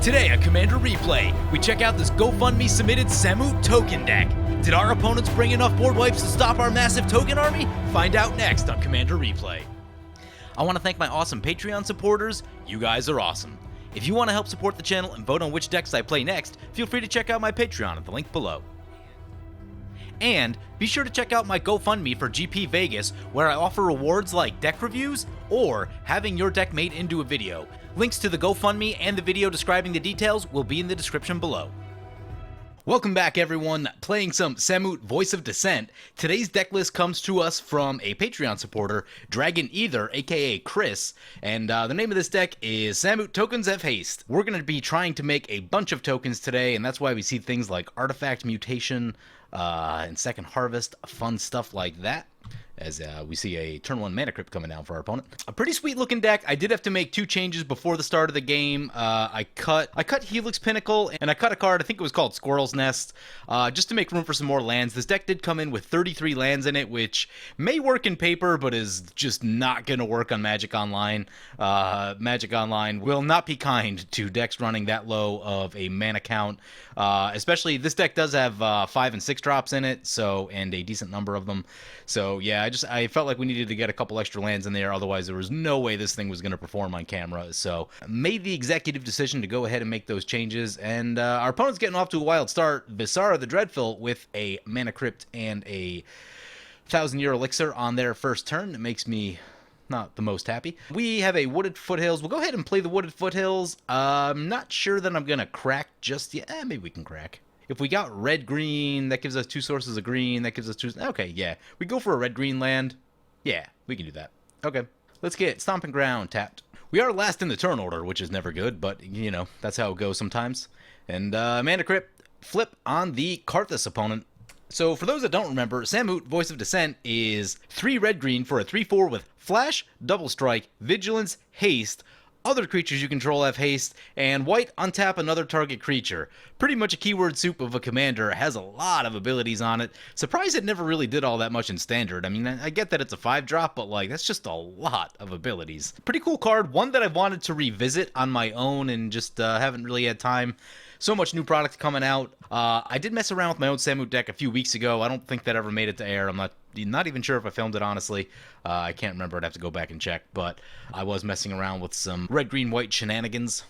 Today on Commander Replay, we check out this GoFundMe submitted Samut token deck. Did our opponents bring enough board wipes to stop our massive token army? Find out next on Commander Replay. I want to thank my awesome Patreon supporters. You guys are awesome. If you want to help support the channel and vote on which decks I play next, feel free to check out my Patreon at the link below. And be sure to check out my GoFundMe for GP Vegas, where I offer rewards like deck reviews or having your deck made into a video. Links to the GoFundMe and the video describing the details will be in the description below. Welcome back, everyone, playing some Samut Voice of Dissent. Today's deck list comes to us from a Patreon supporter, Dragon Ether, aka Chris, and the name of this deck is Samut Tokens F Haste. We're going to be trying to make a bunch of tokens today, and that's why we see things like Artifact Mutation and Second Harvest, fun stuff like that. As we see a turn 1 mana crypt coming down for our opponent. A pretty sweet looking deck. I did have to make 2 changes before the start of the game. I cut Helix Pinnacle, and I cut a card, I think it was called Squirrel's Nest, just to make room for some more lands. This deck did come in with 33 lands in it, which may work in paper, but is just not going to work on Magic Online. Magic Online will not be kind to decks running that low of a mana count. Especially, this deck does have 5 and 6 drops in it, so, and a decent number of them. So yeah, I felt like we needed to get a couple extra lands in there, otherwise there was no way this thing was going to perform on camera. So made the executive decision to go ahead and make those changes, and our opponent's getting off to a wild start. Visara the Dreadful with a Mana Crypt and a 1,000-year elixir on their first turn. It makes me not the most happy. We have a Wooded Foothills. We'll go ahead and play the Wooded Foothills. I'm not sure that I'm going to crack just yet. Maybe we can crack. If we got red-green, that gives us 2 sources of green. That gives us 2... Okay, yeah. We go for a red-green land. Yeah, we can do that. Okay. Let's get Stomping Ground tapped. We are last in the turn order, which is never good, but, you know, that's how it goes sometimes. And Mana Crypt flip on the Karrthus opponent. So, for those that don't remember, Samut, Voice of Dissent, is 3 red-green for a 3/4 with Flash, Double Strike, Vigilance, Haste. Other creatures you control have haste, and white, untap another target creature. Pretty much a keyword soup of a commander. Has a lot of abilities on it. Surprised it never really did all that much in standard. I mean, I get that it's a 5-drop, but like, that's just a lot of abilities. Pretty cool card, one that I've wanted to revisit on my own and just haven't really had time. So much new product coming out. I did mess around with my own Samut deck a few weeks ago. I don't think that ever made it to air. I'm not even sure if I filmed it, honestly. I can't remember. I'd have to go back and check. But I was messing around with some red, green, white shenanigans.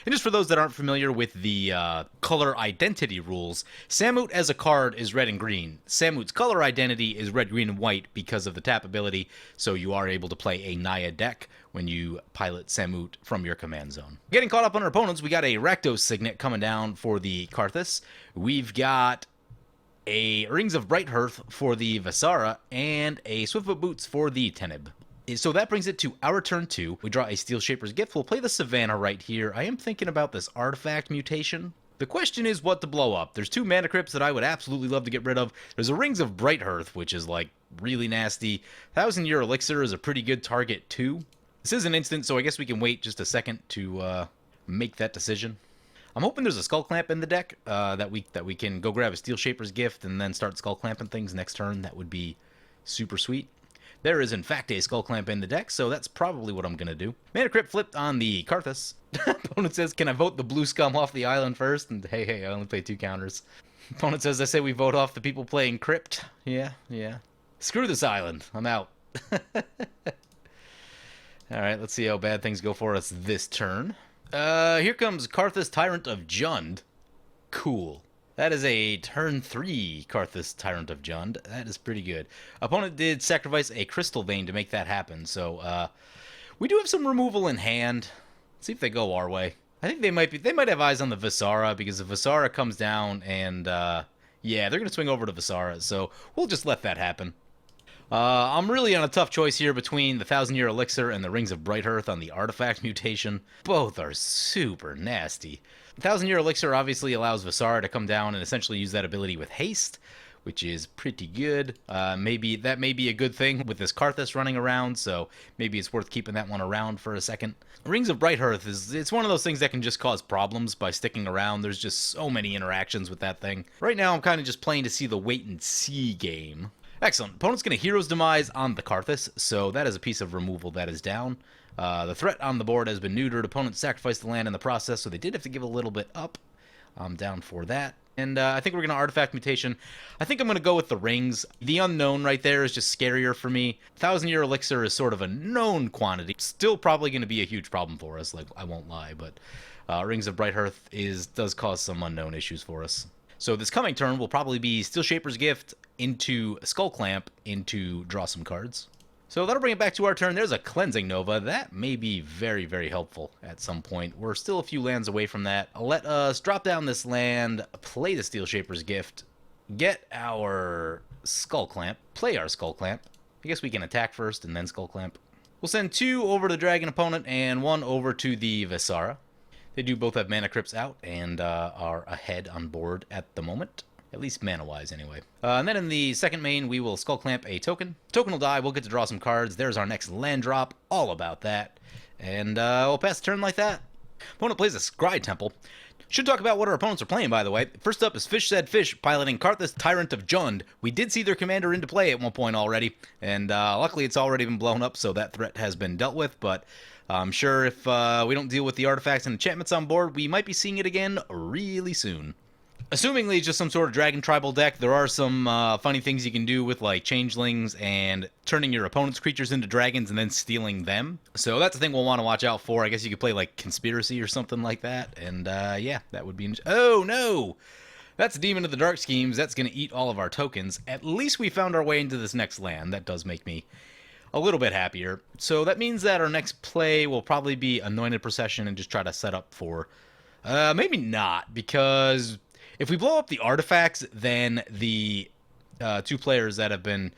And just for those that aren't familiar with the color identity rules, Samut as a card is red and green. Samut's color identity is red, green, and white because of the tap ability, so you are able to play a Naya deck when you pilot Samut from your command zone. Getting caught up on our opponents, we got a Rakdos Signet coming down for the Karrthus. We've got a Rings of Brighthearth for the Visara, and a Swiftfoot Boots for the Teneb. So that brings it to our turn 2. We draw a Steel Shaper's Gift. We'll play the Savannah right here. I am thinking about this Artifact Mutation. The question is what to blow up. There's 2 Mana Crypts that I would absolutely love to get rid of. There's a Rings of Brighthearth, which is like really nasty. 1,000-year Elixir is a pretty good target too. This is an instant, so I guess we can wait just a second to make that decision. I'm hoping there's a Skull Clamp in the deck that we can go grab a Steel Shaper's Gift and then start Skull Clamping things next turn. That would be super sweet. There is, in fact, a Skull Clamp in the deck, so that's probably what I'm going to do. Mana Crypt flipped on the Karrthus. Opponent says, can I vote the blue scum off the island first? And hey, I only play 2 counters. Opponent says, I say we vote off the people playing Crypt. Yeah. Screw this island. I'm out. Alright, let's see how bad things go for us this turn. Here comes Karrthus Tyrant of Jund. Cool. That is a turn 3 Karrthus Tyrant of Jund. That is pretty good. Opponent did sacrifice a Crystal Vein to make that happen, so we do have some removal in hand. Let's see if they go our way. I think they might have eyes on the Visara, because if Visara comes down and yeah, they're gonna swing over to Visara, so we'll just let that happen. I'm really on a tough choice here between the 1,000-year Elixir and the Rings of Brighthearth on the Artifact Mutation. Both are super nasty. 1,000-year Elixir obviously allows Visara to come down and essentially use that ability with haste, which is pretty good. Maybe that may be a good thing with this Karrthus running around, so maybe it's worth keeping that one around for a second. Rings of Brighthearth it's one of those things that can just cause problems by sticking around. There's just so many interactions with that thing. Right now I'm kind of just playing to see the wait and see game. Excellent. Opponent's going to Hero's Demise on the Karrthus, so that is a piece of removal that is down. The threat on the board has been neutered. Opponents sacrificed the land in the process, so they did have to give a little bit up. I'm down for that. And I think we're going to Artifact Mutation. I think I'm going to go with the rings. The unknown right there is just scarier for me. 1,000-year elixir is sort of a known quantity. Still probably going to be a huge problem for us, like I won't lie, but Rings of Bright Hearth does cause some unknown issues for us. So this coming turn will probably be Steel Shaper's Gift into Skull Clamp into draw some cards. So that'll bring it back to our turn. There's a Cleansing Nova. That may be very, very helpful at some point. We're still a few lands away from that. Let us drop down this land, play the Steel Shaper's Gift, get our Skull Clamp, play our Skull Clamp. I guess we can attack first and then Skull Clamp. We'll send 2 over to the Dragon opponent and 1 over to the Visara. They do both have mana crypts out and are ahead on board at the moment. At least mana-wise, anyway. And then in the second main, we will Skull Clamp a token. Token will die. We'll get to draw some cards. There's our next land drop. All about that. And we'll pass the turn like that. Opponent plays a Scry Temple. Should talk about what our opponents are playing, by the way. First up is Fish Said Fish, piloting Karrthus Tyrant of Jund. We did see their commander into play at one point already. And luckily, it's already been blown up, so that threat has been dealt with. But I'm sure if we don't deal with the artifacts and enchantments on board, we might be seeing it again really soon. Assumingly it's just some sort of dragon tribal deck, there are some funny things you can do with like changelings and turning your opponent's creatures into dragons and then stealing them. So that's the thing we'll want to watch out for. I guess you could play like Conspiracy or something like that. And yeah, that would be... Oh no! That's Demon of the Dark Schemes. That's going to eat all of our tokens. At least we found our way into this next land. That does make me a little bit happier. So that means that our next play will probably be Anointed Procession and just try to set up for... maybe not, because... If we blow up the artifacts, then the 2 players that have been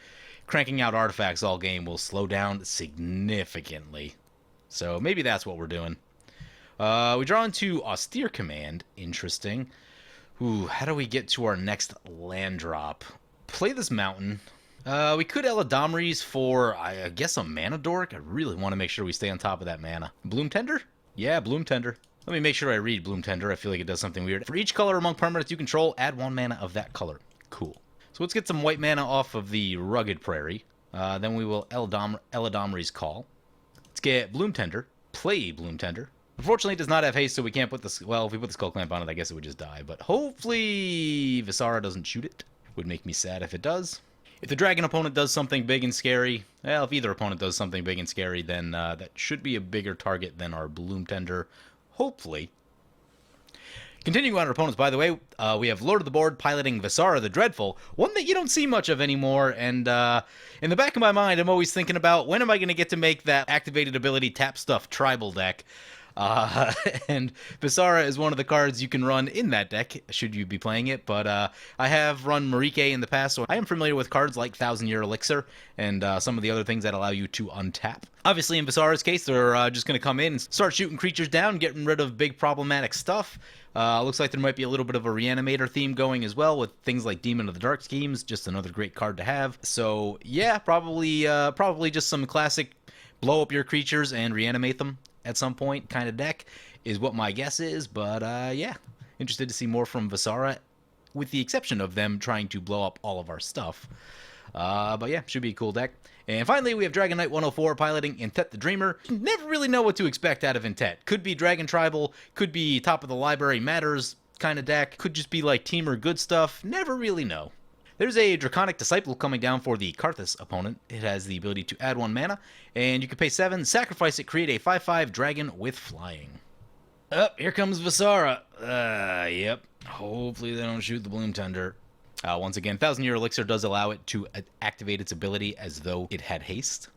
cranking out artifacts all game will slow down significantly. So maybe that's what we're doing. We draw into Austere Command. Interesting. Ooh, how do we get to our next land drop? Play this mountain. We could Eladamri's for, I guess, a mana dork. I really want to make sure we stay on top of that mana. Bloom Tender? Yeah, Bloom Tender. Let me make sure I read Bloom Tender. I feel like it does something weird. For each color among permanents you control, add 1 mana of that color. Cool. So let's get some white mana off of the Rugged Prairie. Then we will Eladamri's Call. Let's get Bloom Tender. Play Bloom Tender. Unfortunately, it does not have haste, so we can't put this... Well, if we put the Skull Clamp on it, I guess it would just die. But hopefully Visara doesn't shoot it. Would make me sad if it does. If the dragon opponent does something big and scary... Well, if either opponent does something big and scary, then that should be a bigger target than our Bloom Tender. Hopefully. Continuing on our opponents, by the way, we have Lord of the Board piloting Visara the Dreadful, one that you don't see much of anymore, and in the back of my mind, I'm always thinking about, when am I going to get to make that activated ability tap stuff tribal deck? And Visara is one of the cards you can run in that deck, should you be playing it, but I have run Marike in the past, so I am familiar with cards like 1,000-Year Elixir and some of the other things that allow you to untap. Obviously, in Visara's case, they're just going to come in and start shooting creatures down, getting rid of big problematic stuff. Looks like there might be a little bit of a Reanimator theme going as well, with things like Demon of the Dark Schemes, just another great card to have. So, yeah, probably just some classic blow up your creatures and reanimate them at some point kind of deck is what my guess is, but yeah, interested to see more from Visara, with the exception of them trying to blow up all of our stuff. But yeah, should be a cool deck. And finally, we have Dragon Knight 104 piloting Intet the Dreamer. Never really know what to expect out of Intet. Could be Dragon Tribal, could be top of the library matters kind of deck, could just be like Teamer good stuff, never really know. There's a Draconic Disciple coming down for the Karrthus opponent. It has the ability to add 1 mana, and you can pay 7, sacrifice it, create a 5/5 dragon with flying. Here comes Visara. Yep. Hopefully they don't shoot the Bloom Tender. Once again, 1,000-Year Elixir does allow it to activate its ability as though it had haste.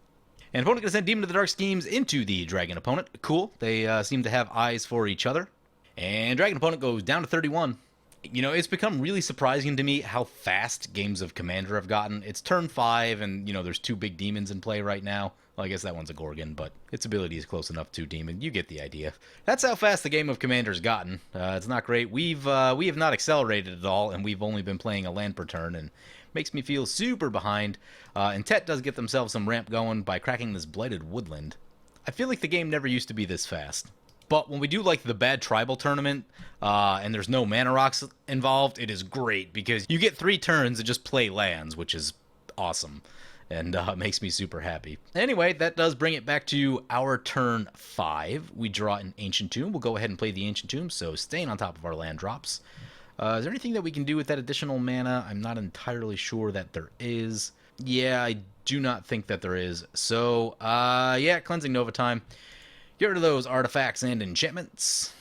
And opponent going to send Demon of the Dark Schemes into the dragon opponent. Cool. They seem to have eyes for each other. And dragon opponent goes down to 31. You know, it's become really surprising to me how fast games of Commander have gotten. It's turn 5, and, you know, there's 2 big demons in play right now. Well, I guess that one's a Gorgon, but its ability is close enough to demon. You get the idea. That's how fast the game of Commander's gotten. It's not great. We have not accelerated at all, and we've only been playing a land per turn, and makes me feel super behind. Intet does get themselves some ramp going by cracking this Blighted Woodland. I feel like the game never used to be this fast. But when we do like the bad tribal tournament, and there's no mana rocks involved, it is great because you get 3 turns to just play lands, which is awesome. and makes me super happy. Anyway, that does bring it back to our turn 5. We draw an Ancient Tomb. We'll go ahead and play the Ancient Tomb, so staying on top of our land drops. Is there anything that we can do with that additional mana? I'm not entirely sure that there is. Yeah, I do not think that there is. So, yeah, Cleansing Nova time. Get rid of those artifacts and enchantments.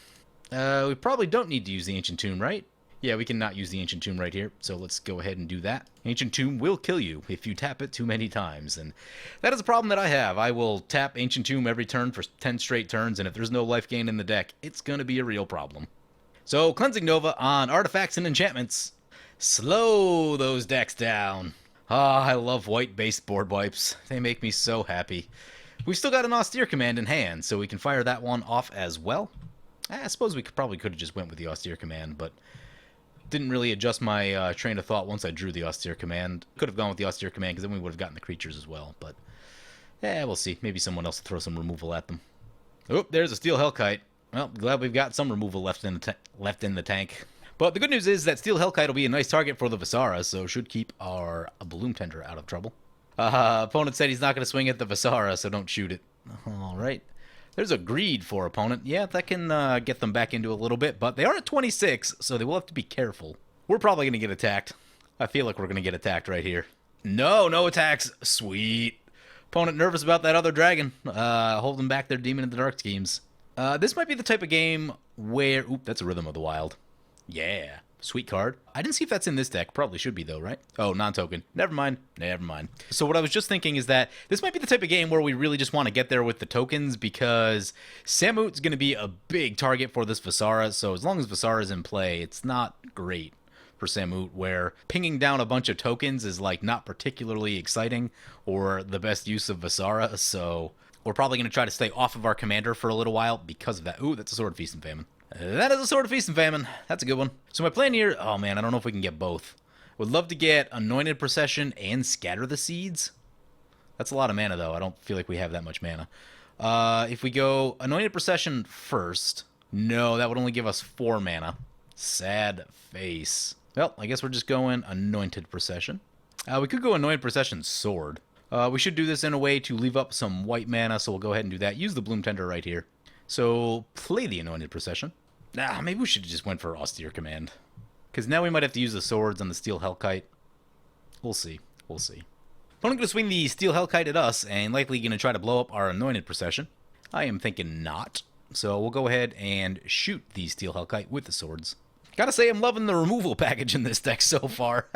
We probably don't need to use the Ancient Tomb, right? Yeah, we can not use the Ancient Tomb right here, so let's go ahead and do that. Ancient Tomb will kill you if you tap it too many times, and that is a problem that I have. I will tap Ancient Tomb every turn for 10 straight turns, and if there's no life gain in the deck, it's going to be a real problem. So, Cleansing Nova on artifacts and enchantments. Slow those decks down. Ah, I love white-based board wipes. They make me so happy. We've still got an Austere Command in hand, so we can fire that one off as well. I suppose we probably could have just went with the Austere Command, but didn't really adjust my train of thought once I drew the Austere Command. Could have gone with the Austere Command, because then we would have gotten the creatures as well, but yeah, we'll see. Maybe someone else will throw some removal at them. Oh, there's a Steel Hellkite. Well, glad we've got some removal left in the tank. But the good news is that Steel Hellkite will be a nice target for the Visara, so should keep our Bloom Tender out of trouble. Opponent said he's not going to swing at the Visara, so don't shoot it. All right. There's a Greed for opponent. Yeah, that can get them back into a little bit, but they are at 26, so they will have to be careful. We're probably going to get attacked. I feel like we're going to get attacked right here. No attacks. Sweet. Opponent nervous about that other dragon, holding back their Demon in the Dark schemes. This might be the type of game where... Oop, that's a Rhythm of the Wild. Yeah. Sweet card. I didn't see if that's in this deck. Probably should be, though, right? Oh, non-token. Never mind. So what I was just thinking is that this might be the type of game where we really just want to get there with the tokens, because Samut's going to be a big target for this Visara, so as long as Visara is in play, it's not great for Samut, where pinging down a bunch of tokens is, like, not particularly exciting or the best use of Visara, so we're probably going to try to stay off of our commander for a little while because of that. Ooh, that's a Sword of Feast and Famine. That is a Sword of Feast and Famine. That's a good one. So my plan here... Oh, man, I don't know if we can get both. Would love to get Anointed Procession and Scatter the Seeds. That's a lot of mana, though. I don't feel like we have that much mana. If we go Anointed Procession first... No, that would only give us 4 mana. Sad face. Well, I guess we're just going Anointed Procession. We could go Anointed Procession Sword. We should do this in a way to leave up some white mana, so we'll go ahead and do that. Use the Bloom Tender right here. So, play the Anointed Procession. Maybe we should have just went for Austere Command. Because now we might have to use the swords on the Steel Hellkite. We'll see. Opponent going to swing the Steel Hellkite at us, and likely going to try to blow up our Anointed Procession. I am thinking not. So we'll go ahead and shoot the Steel Hellkite with the swords. Gotta say, I'm loving the removal package in this deck so far.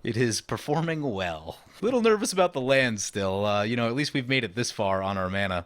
It is performing well. Little nervous about the land still. You know, at least we've made it this far on our mana.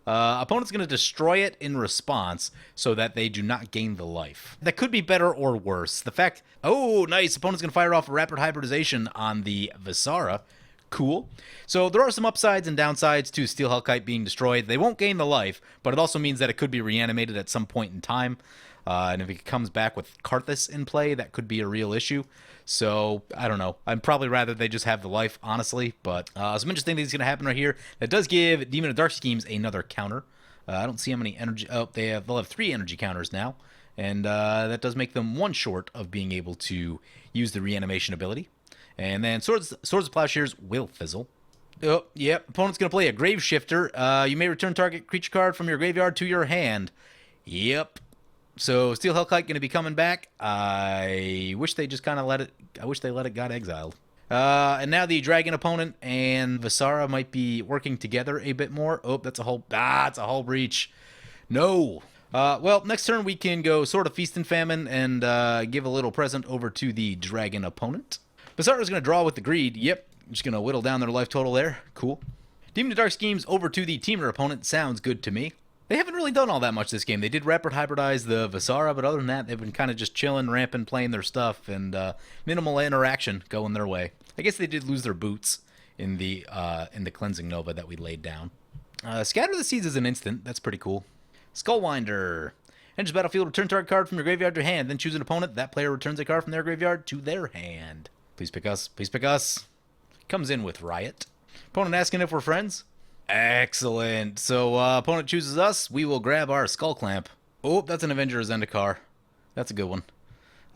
Opponent's going to destroy it in response so that they do not gain the life. That could be better or worse. The fact... Oh, nice. Opponent's going to fire off a Rapid Hybridization on the Visara. Cool. So there are some upsides and downsides to Steel Hellkite being destroyed. They won't gain the life, but it also means that it could be reanimated at some point in time. And if it comes back with Karrthus in play, that could be a real issue. So, I don't know. I'd probably rather they just have the life, honestly. But some interesting things going to happen right here. That does give Demon of Dark Schemes another counter. I don't see how many energy... Oh, they'll have 3 energy counters now. And that does make them 1 short of being able to use the reanimation ability. And then Swords of Plowshares will fizzle. Oh, yep. Opponent's going to play a Grave Shifter. You may return target creature card from your graveyard to your hand. Yep. So Steel Hellkite going to be coming back. I wish they just kind of let it... I wish they let it got exiled. And now the Dragon opponent and Visara might be working together a bit more. Oh, that's a whole... it's a whole breach. No. Well, next turn we can go Sword of Feast and Famine and give a little present over to the Dragon opponent. Visara's going to draw with the Greed. Yep. Just going to whittle down their life total there. Cool. Demon of Dark Schemes over to the Teamer opponent. Sounds good to me. They haven't really done all that much this game. They did Rapid Hybridize the Visara, but other than that, they've been kind of just chilling, ramping, playing their stuff, and minimal interaction going their way. I guess they did lose their boots in the Cleansing Nova that we laid down. Scatter the Seeds is an instant. That's pretty cool. Skullwinder. Enters battlefield, return target card from your graveyard to your hand, then choose an opponent. That player returns a card from their graveyard to their hand. Please pick us. Please pick us. Comes in with Riot. Opponent asking if we're friends. Excellent. So, opponent chooses us. We will grab our Skull Clamp. Oh, that's an Avenger Zendikar. That's a good one.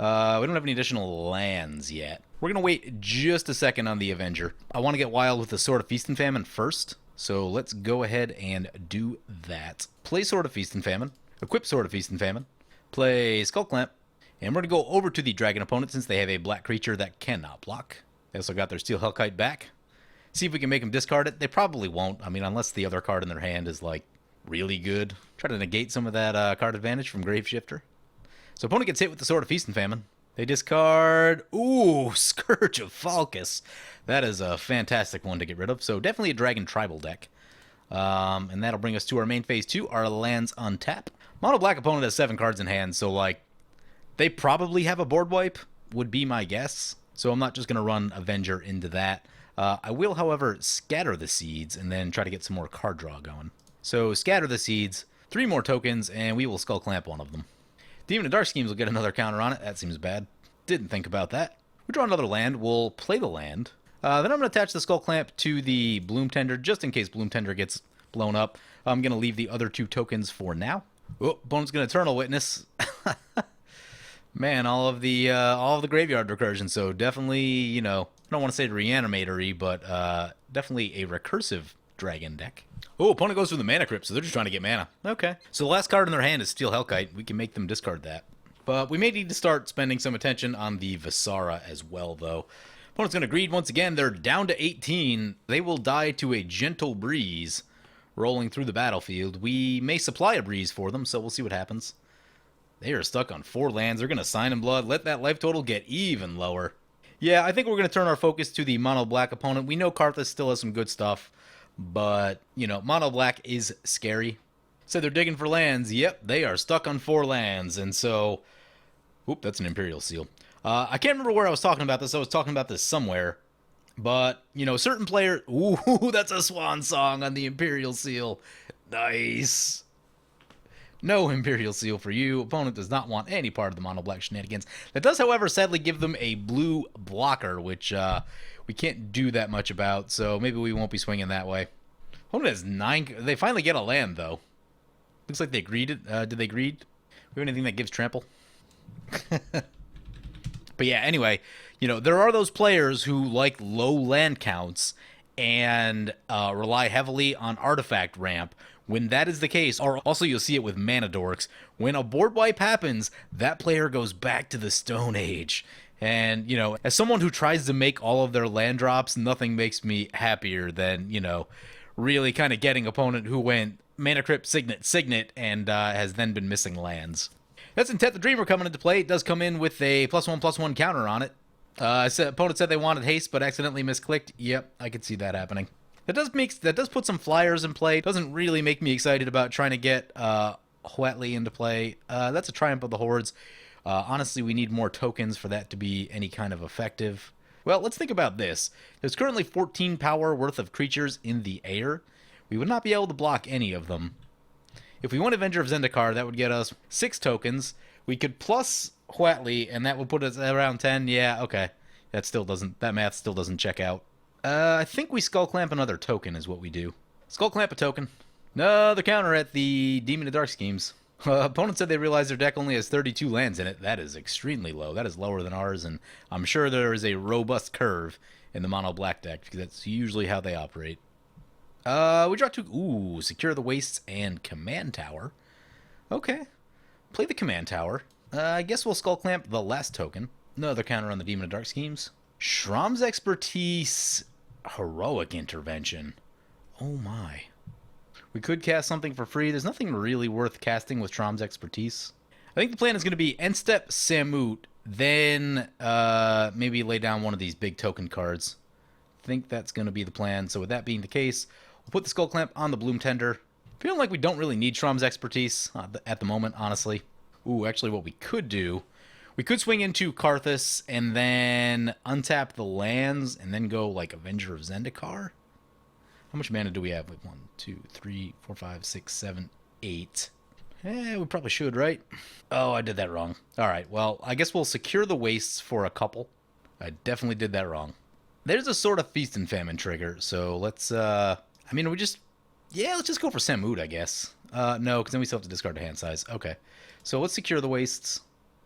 We don't have any additional lands yet. We're going to wait just a second on the Avenger. I want to get wild with the Sword of Feast and Famine first, so let's go ahead and do that. Play Sword of Feast and Famine, equip Sword of Feast and Famine, play Skull Clamp, and we're going to go over to the dragon opponent since they have a black creature that cannot block. They also got their Steel Hellkite back. See if we can make them discard it. They probably won't. I mean, unless the other card in their hand is, like, really good. Try to negate some of that card advantage from Graveshifter. So opponent gets hit with the Sword of Feast and Famine. They discard... Ooh, Scourge of Falkus. That is a fantastic one to get rid of. So definitely a Dragon Tribal deck. And that'll bring us to our main phase 2. Our lands untap. Mono black opponent has 7 cards in hand, so, like, they probably have a board wipe, would be my guess. So I'm not just going to run Avenger into that. I will, however, scatter the seeds and then try to get some more card draw going. So scatter the seeds, 3 more tokens, and we will Skull Clamp one of them. Demon of Dark Schemes will get another counter on it. That seems bad. Didn't think about that. We draw another land. We'll play the land. Then I'm going to attach the Skull Clamp to the Bloom Tender, just in case Bloom Tender gets blown up. I'm going to leave the other 2 tokens for now. Oh, opponent's going to Eternal Witness. Man, all of the graveyard recursion, so definitely, you know, I don't want to say reanimatory, but definitely a recursive dragon deck. Oh, opponent goes for the Mana Crypt, so they're just trying to get mana. Okay. So the last card in their hand is Steel Hellkite. We can make them discard that. But we may need to start spending some attention on the Visara as well, though. Opponent's going to greed once again. They're down to 18. They will die to a Gentle Breeze rolling through the battlefield. We may supply a breeze for them, so we'll see what happens. They are stuck on 4 lands. They're going to Sign in Blood. Let that life total get even lower. Yeah, I think we're going to turn our focus to the mono black opponent. We know Karrthus still has some good stuff, but, you know, mono black is scary. So they're digging for lands. Yep, they are stuck on 4 lands, and so... Oop, that's an Imperial Seal. I can't remember where I was talking about this. I was talking about this somewhere, but, you know, certain players... Ooh, that's a swan song on the Imperial Seal. Nice. No Imperial Seal for you. Opponent does not want any part of the mono black shenanigans. That does, however, sadly give them a blue blocker, which we can't do that much about, so maybe we won't be swinging that way. Opponent has 9... They finally get a land, though. Looks like they greeded. Did they greed? Do we have anything that gives trample? But yeah, anyway, you know, there are those players who like low land counts and rely heavily on artifact ramp. When that is the case, or also you'll see it with Mana Dorks, when a board wipe happens, that player goes back to the Stone Age. And, you know, as someone who tries to make all of their land drops, nothing makes me happier than, you know, really kind of getting opponent who went Mana Crypt, Signet, and has then been missing lands. That's Intet the Dreamer coming into play. It does come in with a +1/+1 counter on it. Opponent said they wanted haste, but accidentally misclicked. Yep, I could see that happening. That does put some flyers in play. Doesn't really make me excited about trying to get Huatli into play. That's a Triumph of the Hordes. Honestly, we need more tokens for that to be any kind of effective. Well, let's think about this. There's currently 14 power worth of creatures in the air. We would not be able to block any of them. If we want Avenger of Zendikar, that would get us 6 tokens. We could plus Huatli, and that would put us around 10. Yeah, okay. That math still doesn't check out. I think we Skull Clamp another token is what we do. Skull Clamp a token. Another counter at the Demon of Dark Schemes. Opponent said they realized their deck only has 32 lands in it. That is extremely low. That is lower than ours, and I'm sure there is a robust curve in the mono black deck, because that's usually how they operate. We draw 2... Ooh, Secure the Wastes and Command Tower. Okay. Play the Command Tower. I guess we'll Skull Clamp the last token. Another counter on the Demon of Dark Schemes. Shram's Expertise... Heroic Intervention. Oh my. We could cast something for free. There's nothing really worth casting with Shram's Expertise. I think the plan is going to be end step Samut, then maybe lay down one of these big token cards. I think that's going to be the plan. So with that being the case, we'll put the Skull Clamp on the Bloom Tender. Feeling like we don't really need Shram's Expertise at the moment, honestly. Ooh, actually what we could do, we could swing into Karrthus and then untap the lands and then go like Avenger of Zendikar. How much mana do we have? Like 1, 2, 3, 4, 5, 6, 7, 8. We probably should, right? Oh, I did that wrong. All right, well, I guess we'll Secure the Wastes for a couple. I definitely did that wrong. There's a Sword of Feast and Famine trigger, so let's, I mean, let's just go for Samut, I guess. No, because then we still have to discard a hand size. Okay, so let's Secure the Wastes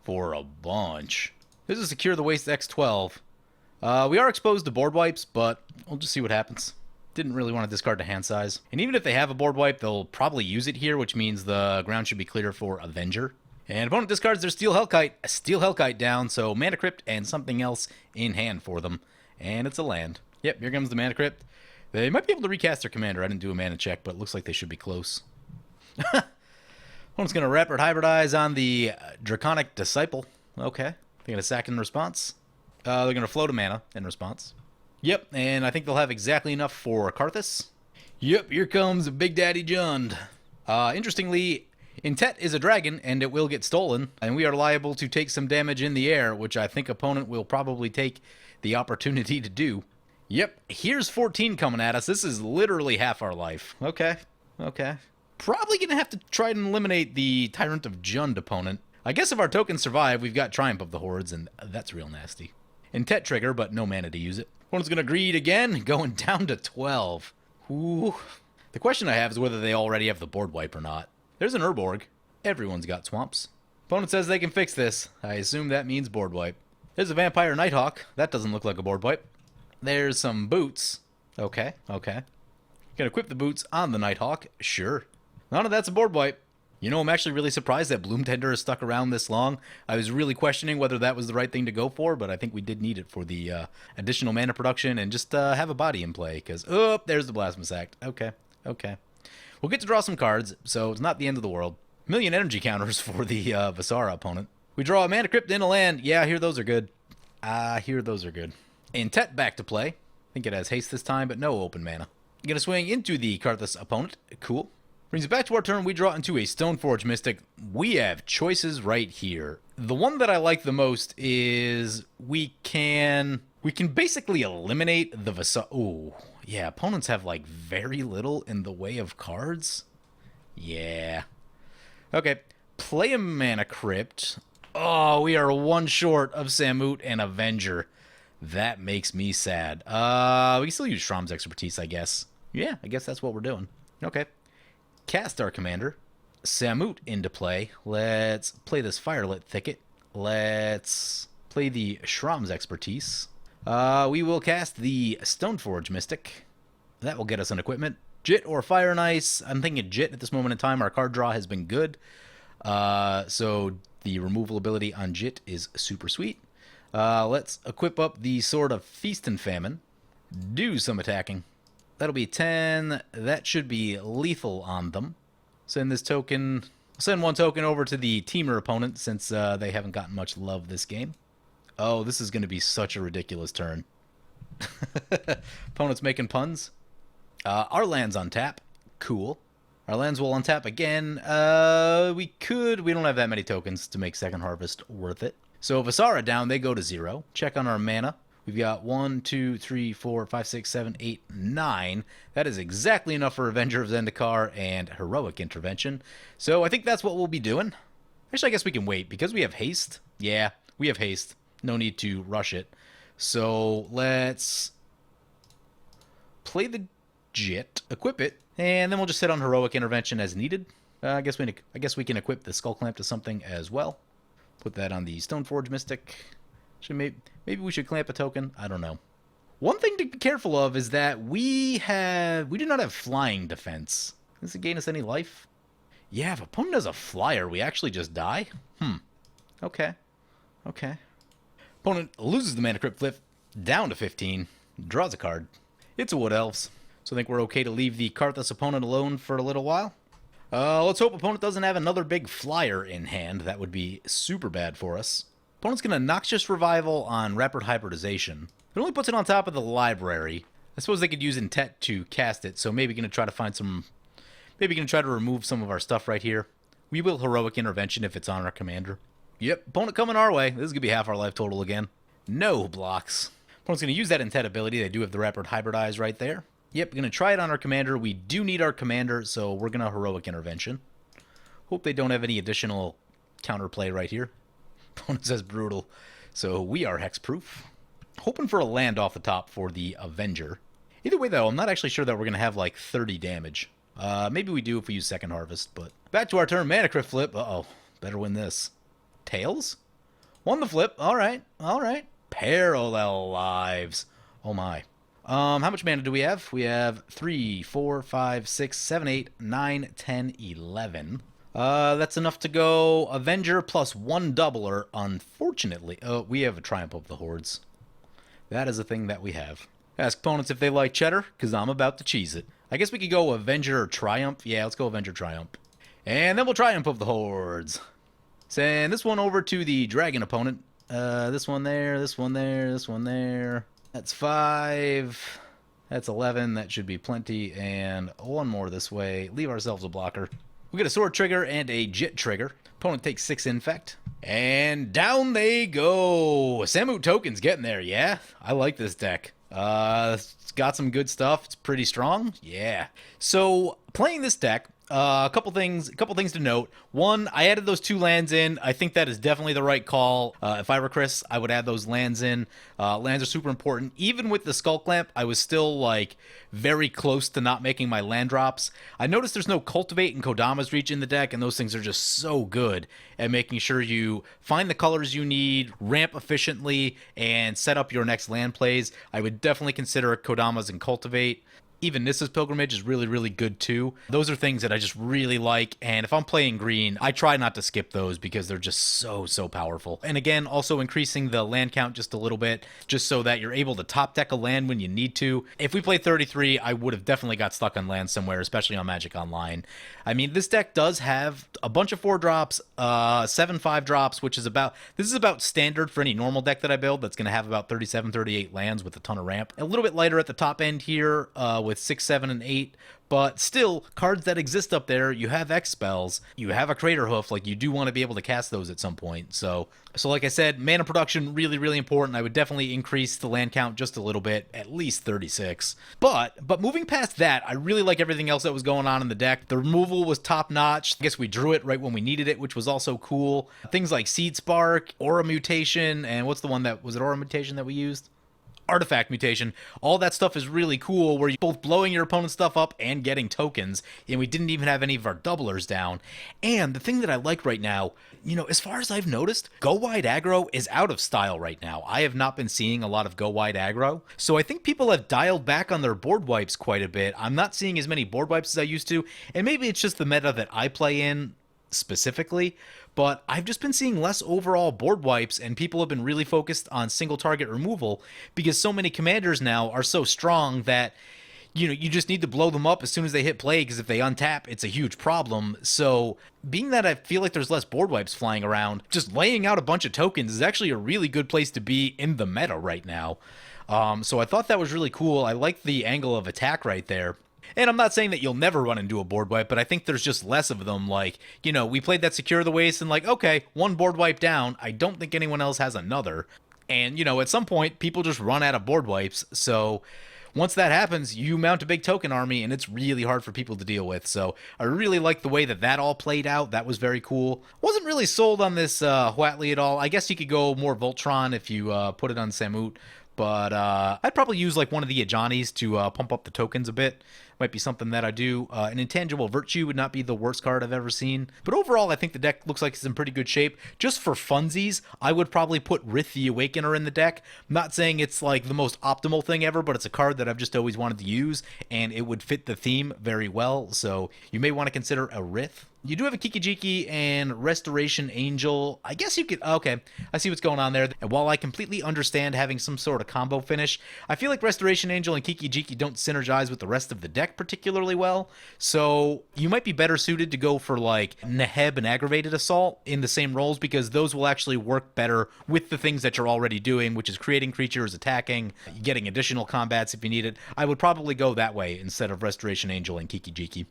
for a bunch. This is Secure the Waste X12. We are exposed to board wipes, but we'll just see what happens. Didn't really want to discard to hand size. And even if they have a board wipe, they'll probably use it here, which means the ground should be clear for Avenger. And opponent discards their Steel Hellkite down, so Mana Crypt and something else in hand for them. And it's a land. Yep, here comes the Mana Crypt. They might be able to recast their commander. I didn't do a mana check, but it looks like they should be close. Opponent's going to Rapid Hybridize on the Draconic Disciple. Okay. They're going to sack in response. They're going to float a mana in response. Yep, and I think they'll have exactly enough for Karrthus. Yep, here comes Big Daddy Jund. Interestingly, Intet is a dragon, and it will get stolen, and we are liable to take some damage in the air, which I think opponent will probably take the opportunity to do. Yep, here's 14 coming at us. This is literally half our life. Okay. Probably going to have to try and eliminate the Tyrant of Jund opponent. I guess if our tokens survive, we've got Triumph of the Hordes, and that's real nasty. Intet trigger, but no mana to use it. Opponent's going to greed again, going down to 12. Ooh. The question I have is whether they already have the board wipe or not. There's an Urborg. Everyone's got swamps. Opponent says they can fix this. I assume that means board wipe. There's a Vampire Nighthawk. That doesn't look like a board wipe. There's some boots. Okay. Gonna equip the boots on the Nighthawk. Sure. None of that's a board wipe. You know, I'm actually really surprised that Bloomtender has stuck around this long. I was really questioning whether that was the right thing to go for, but I think we did need it for the additional mana production and just have a body in play, because, oh, there's the Blasphemous Act. Okay. We'll get to draw some cards, so it's not the end of the world. Million energy counters for the Visara opponent. We draw a Mana Crypt in a land. Yeah, I hear those are good. Intet back to play. I think it has haste this time, but no open mana. Gonna swing into the Karrthus opponent. Cool. Brings it back to our turn. We draw into a Stoneforge Mystic. We have choices right here. The one that I like the most is we can basically eliminate the Visara. Ooh, yeah, opponents have like very little in the way of cards. Yeah. Okay, play a Mana Crypt. Oh, we are one short of Samut and Avenger. That makes me sad. We can still use Shram's Expertise, I guess. Yeah, I guess that's what we're doing. Okay. Cast our commander. Samut into play. Let's play this Firelit Thicket. Let's play the Shram's Expertise. We will cast the Stoneforge Mystic. That will get us an equipment. Jit or Fire and Ice. I'm thinking Jit at this moment in time. Our card draw has been good. So the removal ability on Jit is super sweet. Let's equip up the Sword of Feast and Famine. Do some attacking. That'll be 10. That should be lethal on them. Send this token. Send one token over to the teamer opponent since they haven't gotten much love this game. Oh, this is going to be such a ridiculous turn. Opponent's making puns. Our land's on tap. Cool. Our lands will untap again. We don't have that many tokens to make Second Harvest worth it. So Visara down, they go to 0. Check on our mana. We've got 1, 2, 3, 4, 5, 6, 7, 8, 9. That is exactly enough for Avenger of Zendikar and Heroic Intervention. So I think that's what we'll be doing. Actually, I guess we can wait because we have haste. Yeah, we have haste. No need to rush it. So let's play the Jit, equip it, and then we'll just sit on Heroic Intervention as needed. I guess we can equip the Skull Clamp to something as well. Put that on the Stoneforge Mystic. Maybe we should clamp a token. I don't know. One thing to be careful of is that we do not have flying defense. Does it gain us any life? Yeah, if opponent has a flyer, we actually just die? Okay. Opponent loses the Mana Crypt flip down to 15. Draws a card. It's a Wood Elves. So I think we're okay to leave the Karrthus opponent alone for a little while. Let's hope opponent doesn't have another big flyer in hand. That would be super bad for us. Opponent's going to Noxious Revival on Rapid Hybridization. It only puts it on top of the library. I suppose they could use Intet to cast it, so maybe going to try to find some... Maybe going to try to remove some of our stuff right here. We will Heroic Intervention if it's on our commander. Yep, opponent coming our way. This is going to be half our life total again. No blocks. Opponent's going to use that Intet ability. They do have the Rapid Hybridize right there. Yep, going to try it on our commander. We do need our commander, so we're going to Heroic Intervention. Hope they don't have any additional counterplay right here. Opponent says brutal. So we are hexproof. Hoping for a land off the top for the Avenger. Either way, though, I'm not actually sure that we're going to have like 30 damage. Maybe we do if we use Second Harvest, but... Back to our turn. Mana Crypt flip. Uh-oh. Better win this. Tails? Won the flip. All right. All right. Parallel lives. Oh, my. How much mana do we have? We have 3, 4, 5, 6, 7, 8, 9, 10, 11. That's enough to go Avenger plus 1 doubler. Unfortunately, we have a Triumph of the Hordes. That is a thing that we have. Ask opponents if they like cheddar, because I'm about to cheese it. I guess we could go Avenger or Triumph. Yeah, let's go Avenger Triumph. And then we'll Triumph of the Hordes. Send this one over to the Dragon opponent. This one there, this one there, this one there. That's 5. That's 11. That should be plenty. And one more this way. Leave ourselves a blocker. We get a Sword trigger and a Jit trigger. Opponent takes 6 Infect. And down they go. Samut tokens getting there, yeah? I like this deck. It's got some good stuff. It's pretty strong. Yeah. So, playing this deck, a couple things to note. One, I added those 2 lands in. I think that is definitely the right call. If I were Chris, I would add those lands in. Lands are super important. Even with the Skull Clamp, I was still like very close to not making my land drops. I noticed there's no Cultivate and Kodama's Reach in the deck, and those things are just so good at making sure you find the colors you need, ramp efficiently, and set up your next land plays. I would definitely consider Kodama's and Cultivate. Even Nissa's Pilgrimage is really, really good too. Those are things that I just really like, and if I'm playing green, I try not to skip those because they're just so powerful. And again, also increasing the land count just a little bit, just so that you're able to top deck a land when you need to. If we played 33, I would have definitely got stuck on land somewhere, especially on Magic Online. I mean, this deck does have a bunch of 4 drops, 7 5 drops, which is about standard for any normal deck that I build. That's going to have about 37, 38 lands with a ton of ramp. A little bit lighter at the top end here, with 6, 7, and 8, but still, cards that exist up there. You have X spells, you have a Crater Hoof, like you do want to be able to cast those at some point. So like I said, mana production, really, really important. I would definitely increase the land count just a little bit, at least 36. But moving past that, I really like everything else that was going on in the deck. The removal was top notch. I guess we drew it right when we needed it, which was also cool. Things like Seed Spark, Aura Mutation, and what's the one that was it? Aura Mutation that we used? Artifact Mutation. All that stuff is really cool, where you're both blowing your opponent's stuff up and getting tokens, and we didn't even have any of our doublers down. And the thing that I like right now, as far as I've noticed, Go Wide Aggro is out of style right now. I have not been seeing a lot of Go Wide Aggro, so I think people have dialed back on their board wipes quite a bit. I'm not seeing as many board wipes as I used to, and maybe it's just the meta that I play in specifically, but I've just been seeing less overall board wipes, and people have been really focused on single target removal because so many commanders now are so strong that you just need to blow them up as soon as they hit play, because if they untap, it's a huge problem. So being that I feel like there's less board wipes flying around, just laying out a bunch of tokens is actually a really good place to be in the meta right now. So I thought that was really cool. I like the angle of attack right there. And I'm not saying that you'll never run into a board wipe, but I think there's just less of them. Like, we played that Secure the Waste and like, okay, 1 board wipe down. I don't think anyone else has another. And, at some point, people just run out of board wipes. So once that happens, you mount a big token army, and it's really hard for people to deal with. So I really like the way that all played out. That was very cool. Wasn't really sold on this Huatli at all. I guess you could go more Voltron if you put it on Samut. But I'd probably use like one of the Ajanis to pump up the tokens a bit. Might be something that I do. An Intangible Virtue would not be the worst card I've ever seen. But overall, I think the deck looks like it's in pretty good shape. Just for funsies, I would probably put Rith the Awakener in the deck. I'm not saying it's like the most optimal thing ever, but it's a card that I've just always wanted to use, and it would fit the theme very well. So you may want to consider a Rith. You do have a Kikijiki and Restoration Angel. I guess you could... Okay, I see what's going on there. And while I completely understand having some sort of combo finish, I feel like Restoration Angel and Kikijiki don't synergize with the rest of the deck particularly well. So you might be better suited to go for like Neheb and Aggravated Assault in the same roles, because those will actually work better with the things that you're already doing, which is creating creatures, attacking, getting additional combats if you need it. I would probably go that way instead of Restoration Angel and Kikijiki.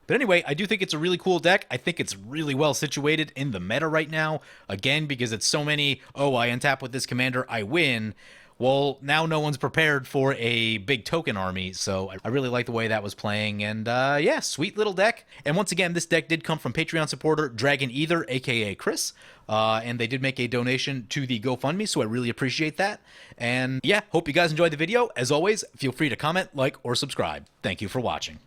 But anyway, I do think it's a really cool deck. I think it's really well situated in the meta right now. Again, because it's so many, I untap with this commander, I win. Well, now no one's prepared for a big token army, so I really like the way that was playing. And yeah, sweet little deck. And once again, this deck did come from Patreon supporter Dragon Ether, aka Chris. And they did make a donation to the GoFundMe, so I really appreciate that. And yeah, hope you guys enjoyed the video. As always, feel free to comment, like, or subscribe. Thank you for watching.